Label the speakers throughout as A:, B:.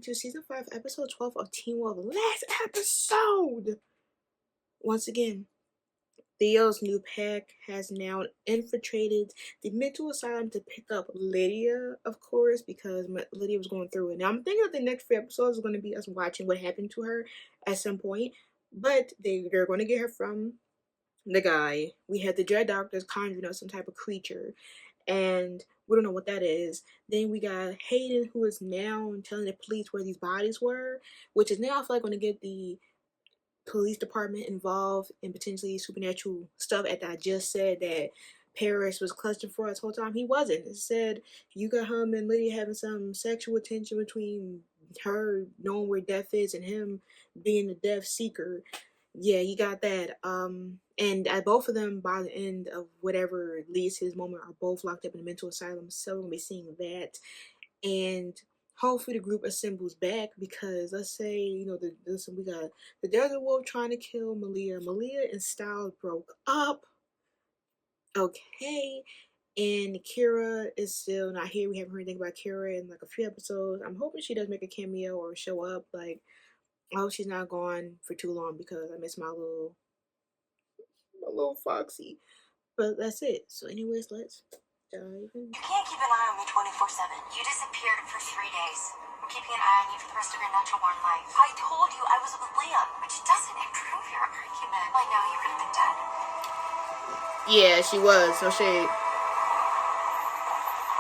A: to season 5, episode 12 of Teen Wolf. Last episode! Once again, Theo's new pack has now infiltrated the mental asylum to pick up Lydia, of course, because Lydia was going through it. Now, I'm thinking that the next few episodes is going to be us watching what happened to her at some point, but they're going to get her from the guy. We had the Dread Doctors conjuring up some type of creature, and we don't know what that is. Then we got Hayden, who is now telling the police where these bodies were, which is now I feel like going to get the police department involved in potentially supernatural stuff. After I just said that Paris was clutching for us the whole time, he wasn't. It said you got him and Lydia having some sexual tension between her knowing where death is and him being the death seeker. Yeah, you got that. And both of them, by the end of whatever leads his moment, are both locked up in a mental asylum. So we're gonna be seeing that, and hopefully the group assembles back because let's say we got the Desert Wolf trying to kill Malia. Malia and Styles broke up. Okay. And Kira is still not here. We haven't heard anything about Kira in like a few episodes. I'm hoping she does make a cameo or show up. Like, I hope she's not gone for too long because I miss my little Foxy. But that's it. So anyways, let's dive in.
B: You can't keep an eye on me 24/7. You disappeared for 3 days. I'm keeping an eye on you for the rest of your natural-born life. I told you I was with Liam, which doesn't improve your argument. I know you could have been dead.
A: Yeah, she was. No shade.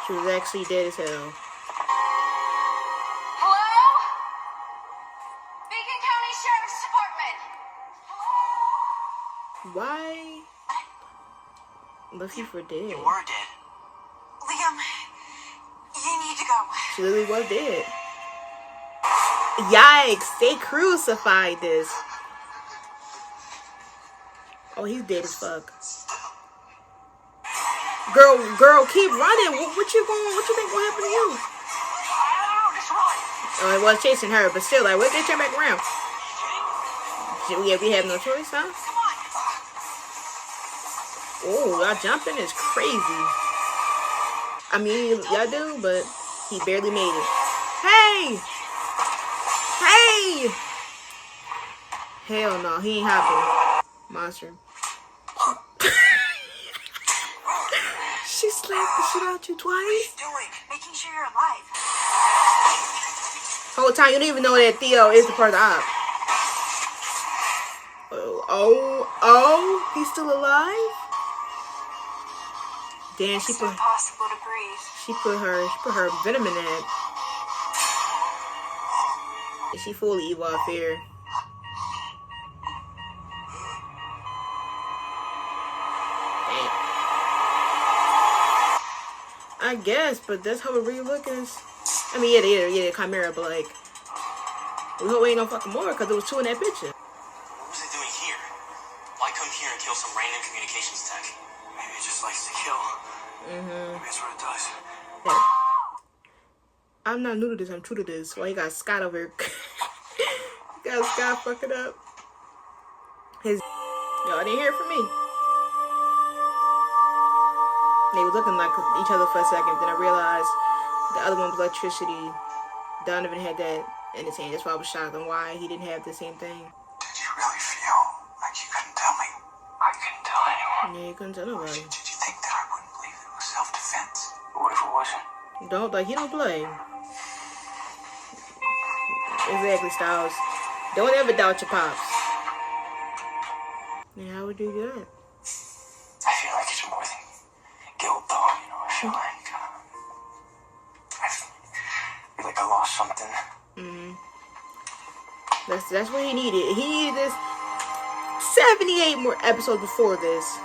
A: She was actually dead as hell.
B: Hello? Beacon County Sheriff's Department. Hello?
A: Why? Looking for dead.
C: You were dead.
B: Liam, you need to go.
A: She literally was dead. Yikes! They crucified this. Oh, he's dead as fuck. Girl, keep running. What you think gonna happen to you? Oh, it was chasing her, but still, like, what? They turn back around. Yeah, we have no choice, huh? Oh, y'all jumping is crazy. I mean, y'all do, but he barely made it. Hey! Hey! Hell no, he ain't hopping. Monster. She slapped the shit out you twice.
B: What are you doing? Making sure you're alive.
A: Whole time you don't even know that Theo is the part of the op. Oh, he's still alive? Damn,
B: It's impossible to breathe.
A: she put her venom in that. She fully evil out there. I guess, but that's how it really looks. I mean, yeah, Chimera, but like, we hope we ain't no fucking more because there was 2 in that picture.
C: What was it doing here? Why come here and kill some random communications tech? Maybe it just likes to kill. Maybe that's what it does.
A: Yeah. I'm not new to this, I'm true to this. Why you got Scott over here? You got Scott fucking up. Y'all didn't hear from me. They were looking like each other for a second, then I realized the other one was electricity. Donovan had that in his hand. That's why I was shocked on why he didn't have the same thing.
C: Did you really feel like you couldn't tell me? I couldn't tell anyone.
A: Yeah, you couldn't tell nobody.
C: Did you think that I wouldn't believe it was self-defense? What if it wasn't?
A: He don't play. Exactly, Styles. Don't ever doubt your pops. Yeah, how would you do that?
C: I feel like it's more than guilt, though. I feel like I lost something.
A: That's what he needed. He needed this 78 more episodes before this.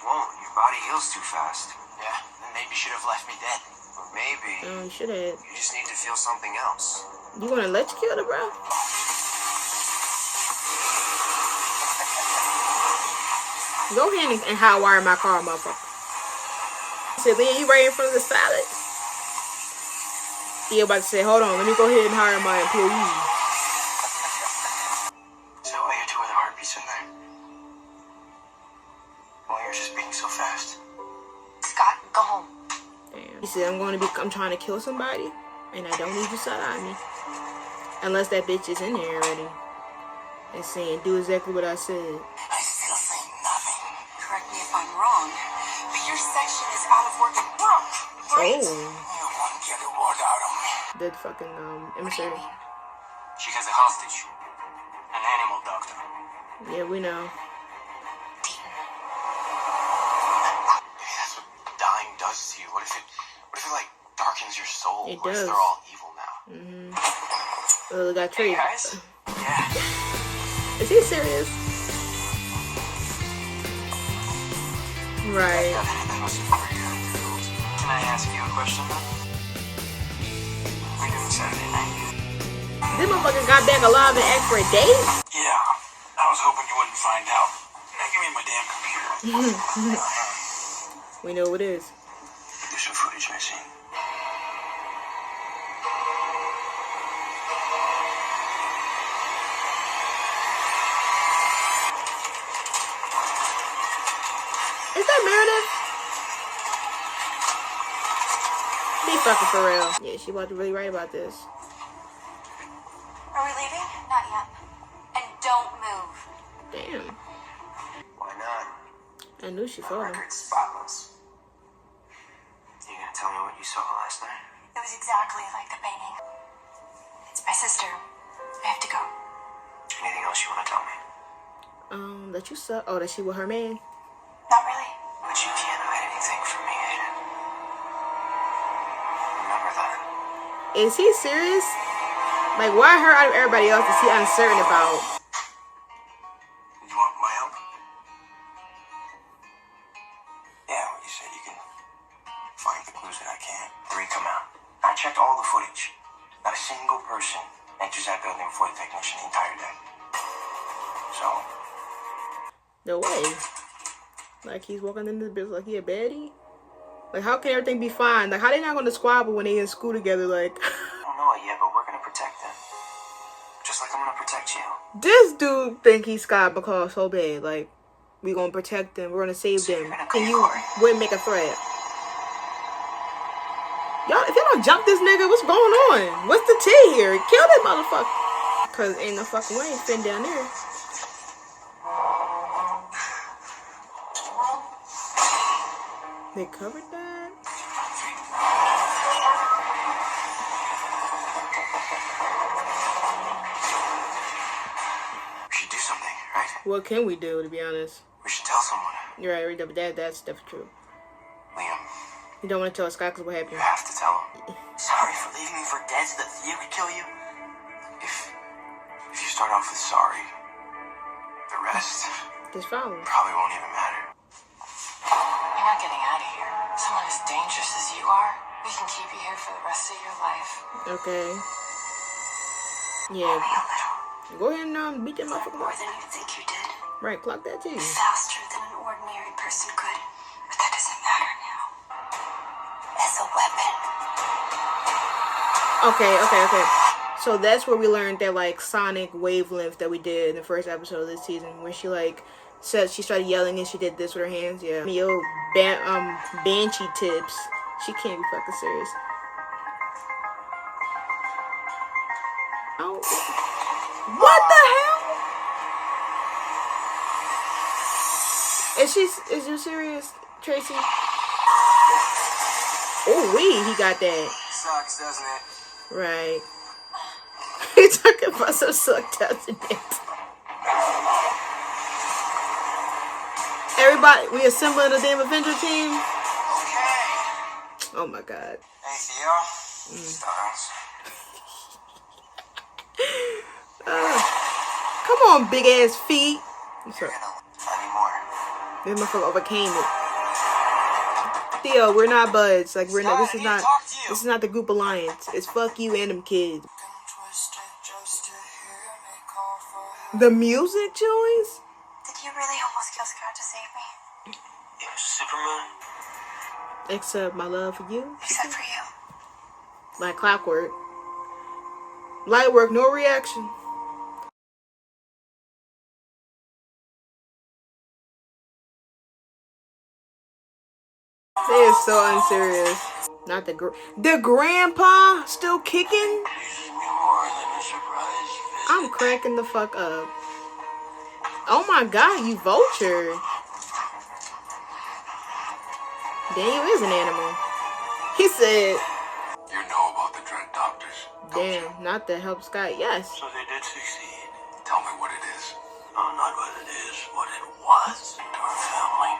C: Well, your body heals too fast. Yeah, then maybe you should have left me dead. Or maybe
A: You should have.
C: you just need to feel something else.
A: You gonna let you kill her, bro? Go ahead and hot wire my car, motherfucker. He said, Leah, you right in front of the salad. He about to say, hold on, let me go ahead and hire my employees.
C: So why are your 2 other heartbeats in there? Well, you're just beating so fast.
B: Scott, go home.
A: Damn. He said, I'm trying to kill somebody. And I don't need you side-eyeing me. Unless that bitch is in there already. And saying, do exactly what I said.
C: I still say nothing.
B: Correct me if I'm wrong, but your section is out of work and broke. Great.
A: Oh.
C: You won't get a word out of me.
A: That fucking, emissary.
C: She has a hostage. An animal doctor.
A: Yeah, we know.
C: Maybe that's what dying does to you. What if it like darkens your soul?
A: It
C: What if
A: does.
C: they're all evil now?
A: Well, got
C: Hey
A: trade.
C: guys. Yeah.
A: Is he serious? Right.
C: That must be pretty cool. Can I ask you a question though? We're doing Saturday night.
A: This motherfucker got back alive and asked for a date?
C: Yeah. I was hoping you wouldn't find out. Now give me my damn computer.
A: We know what it is.
C: There's some footage missing.
A: Is that Meredith? Be fucking for real. Yeah, she about to really write about this.
B: Are we leaving? Not yet. And don't move.
A: Damn.
C: Why not?
A: I knew she
C: The
A: fought him.
C: record's spotless. You gonna tell me what you saw last night?
B: It was exactly like the painting. It's my sister. I have to go.
C: Anything else you want to tell me?
A: That you suck. Oh, that she with her man.
B: Not really.
C: But you can't hide anything from me, Aiden. Remember that.
A: Is he serious? Like, why her out of everybody else is he uncertain about?
C: You want my help? Yeah, well, you said you can find the clues that I can't. 3 come out. I checked all the footage. Not a single person enters that building before the technician the entire day. So,
A: No way. Like, he's walking into the business like he a baddie? Like, how can everything be fine? Like, how they not gonna squabble when they in school together? Like,
C: I don't know it yet, but we're gonna protect them. Just like I'm gonna protect you.
A: this dude think he's Scott McCall so bad. Like, we gonna protect them. We're gonna save
C: So
A: them.
C: you're gonna
A: And
C: go
A: you
C: for it?
A: wouldn't make a threat. Y'all, if y'all don't jump this nigga, what's going on? What's the tea here? Kill that motherfucker. Cause ain't no fucking way he's been down there. They covered that?
C: We should do something, right?
A: What can we do, to be honest?
C: We should tell someone.
A: You're right, that's definitely true.
C: Liam,
A: You don't want to tell Scott because what
C: you
A: happened?
C: have to tell him. Sorry for leaving me for dead so that you could kill you. If you start off with sorry, the rest
A: Just follow.
C: probably won't even matter. You're not getting out of here. Someone as dangerous as you are, we can keep you here for the rest of your life.
A: Okay.
B: Only
A: Yeah.
B: a little.
A: Go ahead and beat that motherfucker
B: More
A: up.
B: than you think you did.
A: Right, clock that too.
B: Faster than an ordinary person could. But that doesn't matter now. As a weapon.
A: Okay. So that's where we learned that, like, sonic wavelength that we did in the first episode of this season, when she, like, said she started yelling and she did this with her hands. Yeah. Yo, banshee tips. She can't be fucking serious. Oh. What the hell? Is you serious, Tracy? Oh, he got that.
C: Sucks, doesn't it?
A: Right. He talking about some suck, doesn't it? Everybody, we assembling the damn Avenger team?
C: Okay.
A: Oh my god.
C: Hey, Theo. Stars.
A: Come on, big ass feet. What's up?
C: Anymore.
A: This motherfucker overcame it. Theo, we're not buds. Like, we're not. This is not the group alliance. It's fuck you and them kids. The music choice?
B: Did you really almost kill Scott to save me?
C: It was Superman.
A: Except my love for you.
B: Except for you.
A: Like clockwork. Light work, no reaction. They is so unserious. Not the grandpa still kicking.
C: Pleases me more than a surprise visit.
A: I'm cracking the fuck up. Oh my god, you vulture. Daniel is an animal. He said,
C: You know about the dread doctors?
A: damn, not to help Scott. Yes.
C: So they did succeed. Tell me what it is. Oh, not what it is, what it was to our family.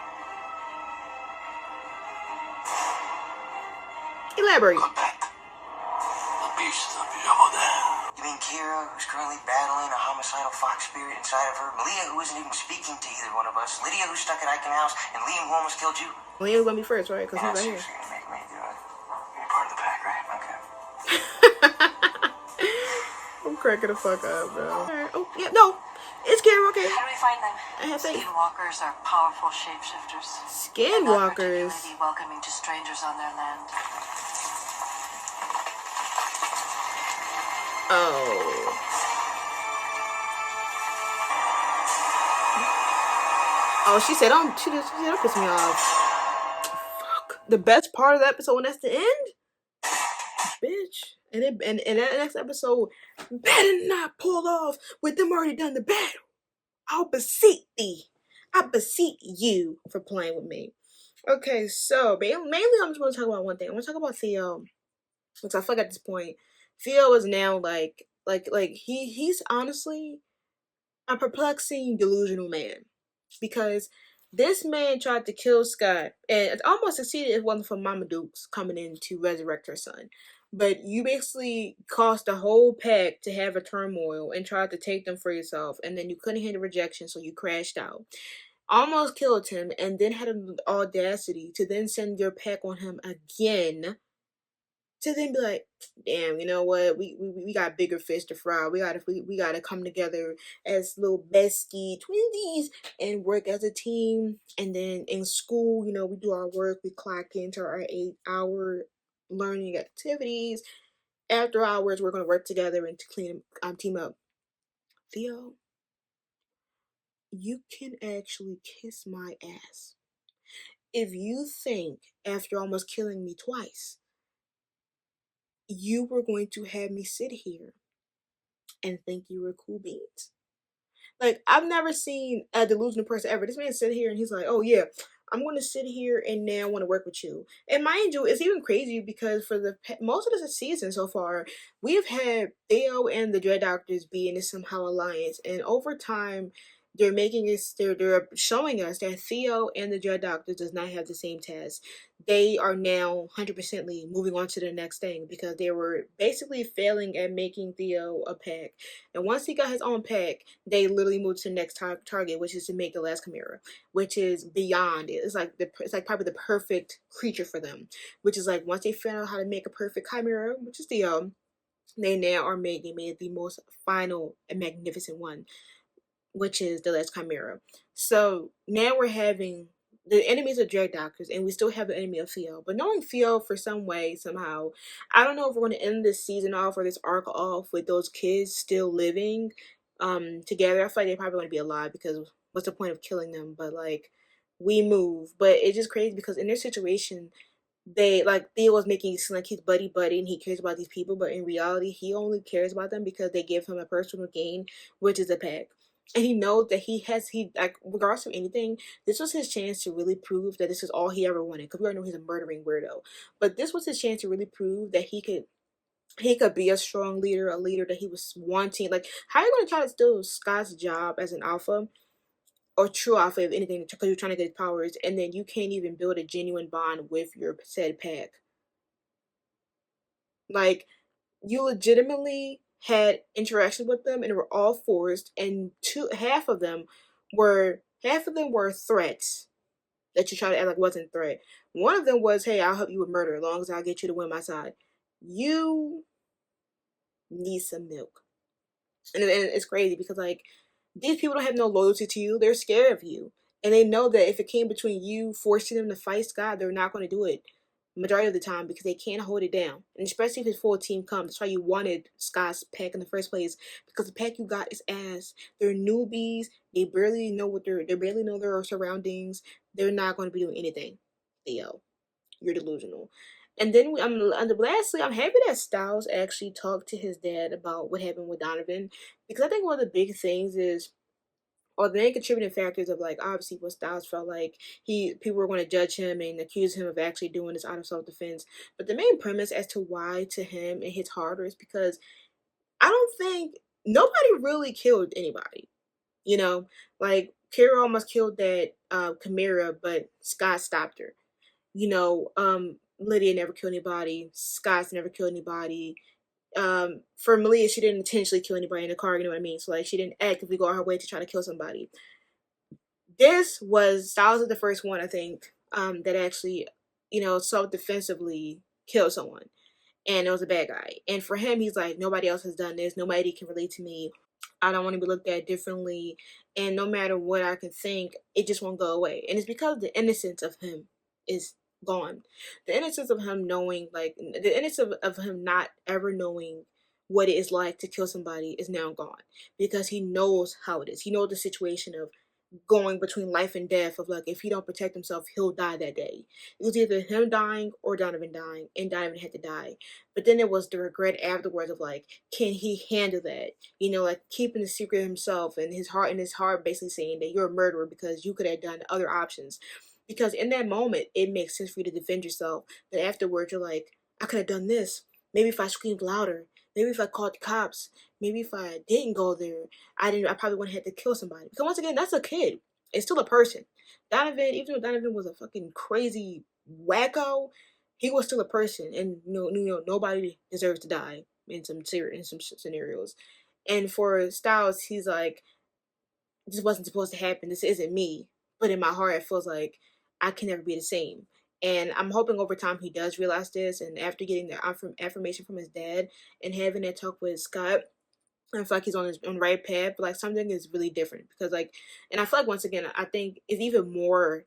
A: Elaborate.
C: Babette, the beast of Yamadan. You mean Kira, who's currently battling a homicidal fox spirit inside of her? Malia, who isn't even speaking to either one of us? Lydia, who's stuck at Icon House? And Liam, who almost killed you?
A: Well, he was gonna be first, right? Because he's right here.
C: You're gonna make me do it. You're part of the pack, right? Okay.
A: I'm cracking the fuck up, bro. Alright. Oh, yeah, no. It's Kira, okay.
B: How do we find them?
A: I have faith.
B: Skinwalkers are powerful shapeshifters.
A: Skinwalkers.
B: Not particularly welcoming to strangers on their land.
A: Oh. Oh, she said, don't piss me off. Fuck. The best part of the episode when that's the end? Bitch. And that next episode better not pull off with them already done the battle. I'll beseech thee. I beseech you for playing with me. Okay, so mainly I'm just going to talk about one thing. I want to talk about Theo. Because I feel like at this point, Theo is now he's honestly a perplexing, delusional man. Because this man tried to kill Scott, and it almost succeeded if it wasn't for Mama Dukes coming in to resurrect her son. But you basically caused the whole pack to have a turmoil and tried to take them for yourself, and then you couldn't handle rejection, so you crashed out. Almost killed him, and then had the audacity to then send your pack on him again. To then be like, damn, you know what? We got bigger fish to fry. We gotta come together as little bestie twinsies and work as a team. And then in school, you know, we do our work. We clock into our 8-hour learning activities. After hours, we're gonna work together and to team up. Theo, you can actually kiss my ass if you think after almost killing me twice, you were going to have me sit here and think you were cool beans. Like, I've never seen a delusional person ever. This man sit here and he's like, oh yeah, I'm going to sit here and now want to work with you. And mind you, it's even crazy because for most of the season so far, we've had Theo and the Dread Doctors be in this somehow alliance. And over time, they're showing us that Theo and the Dread Doctors does not have the same task. They are now 100% moving on to the next thing because they were basically failing at making Theo a pack. And once he got his own pack, they literally moved to the next target, which is to make the last Chimera, which is beyond it. It's like probably the perfect creature for them, which is like once they found out how to make a perfect Chimera, which is Theo, they now are making the most final and magnificent one, which is the last Chimera. So now we're having the enemies of Dread Doctors, and we still have the enemy of Theo. But knowing Theo for some way, somehow, I don't know if we're going to end this season off or this arc off with those kids still living together. I feel like they're probably going to be alive because what's the point of killing them? But like, we move. But it's just crazy because in their situation, they like Theo was making it seem like he's buddy and he cares about these people, but in reality, he only cares about them because they give him a personal gain, which is a pack. And he knows that he like regardless of anything, this was his chance to really prove that this is all he ever wanted. Because we already know he's a murdering weirdo, but this was his chance to really prove that he could be a strong leader, a leader that he was wanting. Like, how are you gonna try to steal Scott's job as an alpha or true alpha, if anything, because you're trying to get powers, and then you can't even build a genuine bond with your said pack? Like, you legitimately had interactions with them and were all forced, and half of them were threats that you try to act like wasn't threat. One of them was, hey, I'll help you with murder as long as I get you to win my side. You need some milk. And it's crazy because like these people don't have no loyalty to you. They're scared of you. And they know that if it came between you forcing them to fight Scott, they're not going to do it majority of the time because they can't hold it down. And especially if his full team comes. That's why you wanted Scott's pack in the first place, because the pack you got is ass. They're newbies. They barely know their surroundings. They're not going to be doing anything. Theo, you're delusional. And then lastly, I'm happy that Styles actually talked to his dad about what happened with Donovan, because I think one of the big things is, or the main contributing factors of, like, obviously what Styles felt like people were going to judge him and accuse him of actually doing this out of self-defense. But the main premise as to why to him it hits harder is because I don't think nobody really killed anybody. You know, like Kara almost killed that Chimera, but Scott stopped her. Lydia never killed anybody. Scott's never killed anybody. For Malia, she didn't intentionally kill anybody in the car, you know what I mean? So, like, she didn't actively go out her way to try to kill somebody. This was Styles is the first one, I think, that actually, self-defensively killed someone. And it was a bad guy. And for him, he's like, nobody else has done this. Nobody can relate to me. I don't want to be looked at differently. And no matter what I can think, it just won't go away. And it's because the innocence of him is gone. The innocence of him knowing, like, the innocence of him not ever knowing what it is like to kill somebody is now gone. Because he knows how it is. He knows the situation of going between life and death, of like, if he don't protect himself, he'll die that day. It was either him dying or Donovan dying, and Donovan had to die. But then there was the regret afterwards of, like, can he handle that? Like, keeping the secret himself, and his heart basically saying that you're a murderer because you could have done other options. Because in that moment it makes sense for you to defend yourself, but afterwards you're like, I could have done this. Maybe if I screamed louder, maybe if I called the cops, maybe if I didn't go there, I probably wouldn't have had to kill somebody. Because once again, that's a kid. It's still a person. Donovan, even though Donovan was a fucking crazy wacko, he was still a person, and nobody deserves to die in some scenarios. And for Styles, he's like, this wasn't supposed to happen. This isn't me. But in my heart, it feels like I can never be the same. And I'm hoping over time he does realize this. And after getting the affirmation from his dad and having that talk with Scott, I feel like he's on the right path. But, like, something is really different because, like, and I feel like once again, I think it's even more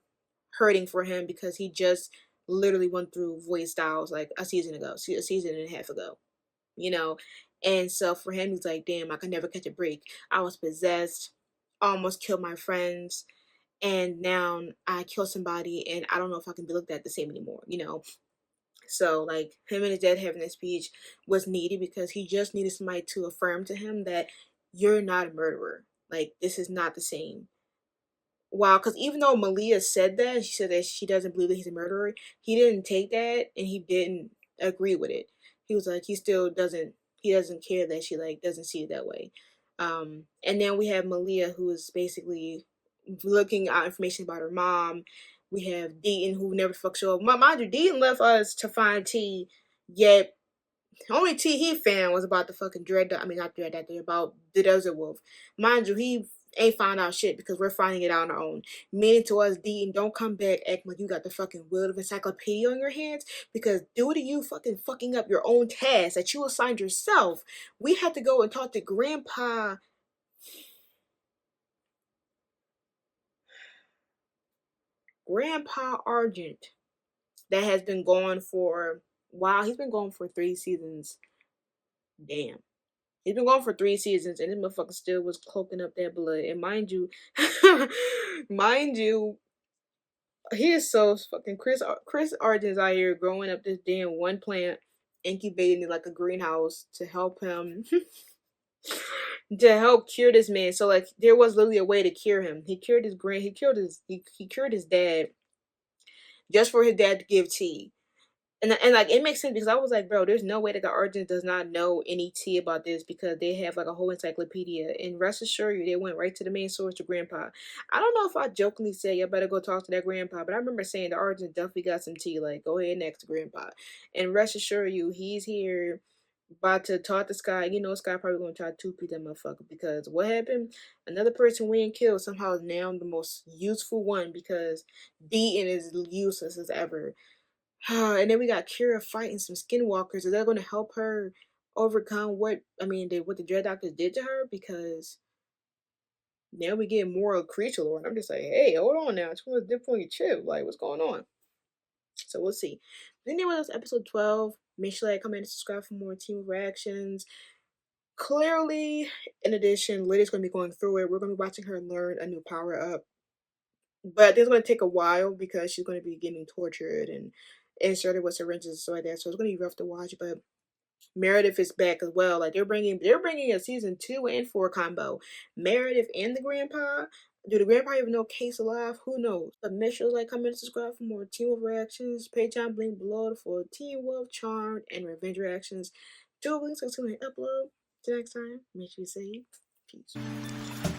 A: hurting for him because he just literally went through Voice Styles like a season and a half ago, you know. And so for him, he's like, damn, I could never catch a break. I was possessed, almost killed my friends, and now I kill somebody, and I don't know if I can be looked at the same anymore. So, like, him and his dad having that speech was needed because he just needed somebody to affirm to him that you're not a murderer. Like, this is not the same. Wow, because even though Malia said that, she said that she doesn't believe that he's a murderer, he didn't take that and he didn't agree with it. He was like, he doesn't care that she, like, doesn't see it that way. And then we have Malia, who is basically looking at information about her mom. We have Deaton, who never fucks show up. Mind you, Deaton left us to find T, yet the only tea he found was about the fucking not Dread Doctor, about the Desert Wolf. Mind you, he ain't found out shit because we're finding it out on our own. Meaning to us, Dean, don't come back acting like you got the fucking World of Encyclopedia on your hands, because due to you fucking up your own task that you assigned yourself, we had to go and talk to Grandpa Argent, that has been gone for, wow, he's been gone for 3 seasons. Damn. He's been gone for 3 seasons, and this motherfucker still was cloaking up that blood. And mind you, he is so fucking Chris Argent's out here growing up this damn one plant, incubating it like a greenhouse to help him to help cure this man. So, like, there was literally a way to cure him. He cured he cured his dad just for his dad to give tea. And like, it makes sense because I was like, bro, there's no way that the Argent does not know any tea about this, because they have like a whole encyclopedia. And rest assured you, they went right to the main source, to Grandpa. I don't know if I jokingly said, you better go talk to that Grandpa, but I remember saying the Argent definitely got some tea. Like, go ahead next to Grandpa. And rest assured you, he's here about to talk to Sky. Sky probably gonna try to two-peat that motherfucker, because what happened? Another person we ain't killed somehow is now the most useful one, because Deaton is useless as ever. And then we got Kira fighting some skinwalkers. Is that going to help her overcome what the Dread Doctors did to her? Because now we get more creature lore. And I'm just like, hey, hold on now. It's one dip on your chip. Like, what's going on? So we'll see. But anyway, that's episode 12. Make sure that comment and subscribe for more team reactions. Clearly, in addition, Lydia's going to be going through it. We're going to be watching her learn a new power up. But it's going to take a while because she's going to be getting tortured, and inserted with syringes and stuff like that. So it's gonna be rough to watch, but Meredith is back as well. Like they're bringing a season 2 and 4 combo. Meredith and the grandpa. Do the grandpa even know Case alive? Who knows? But make sure to like, comment, and subscribe for more Teen Wolf reactions. Patreon link below for Teen Wolf, Charmed, and Revenge reactions. Do links until I upload. Till next time, make sure you say peace.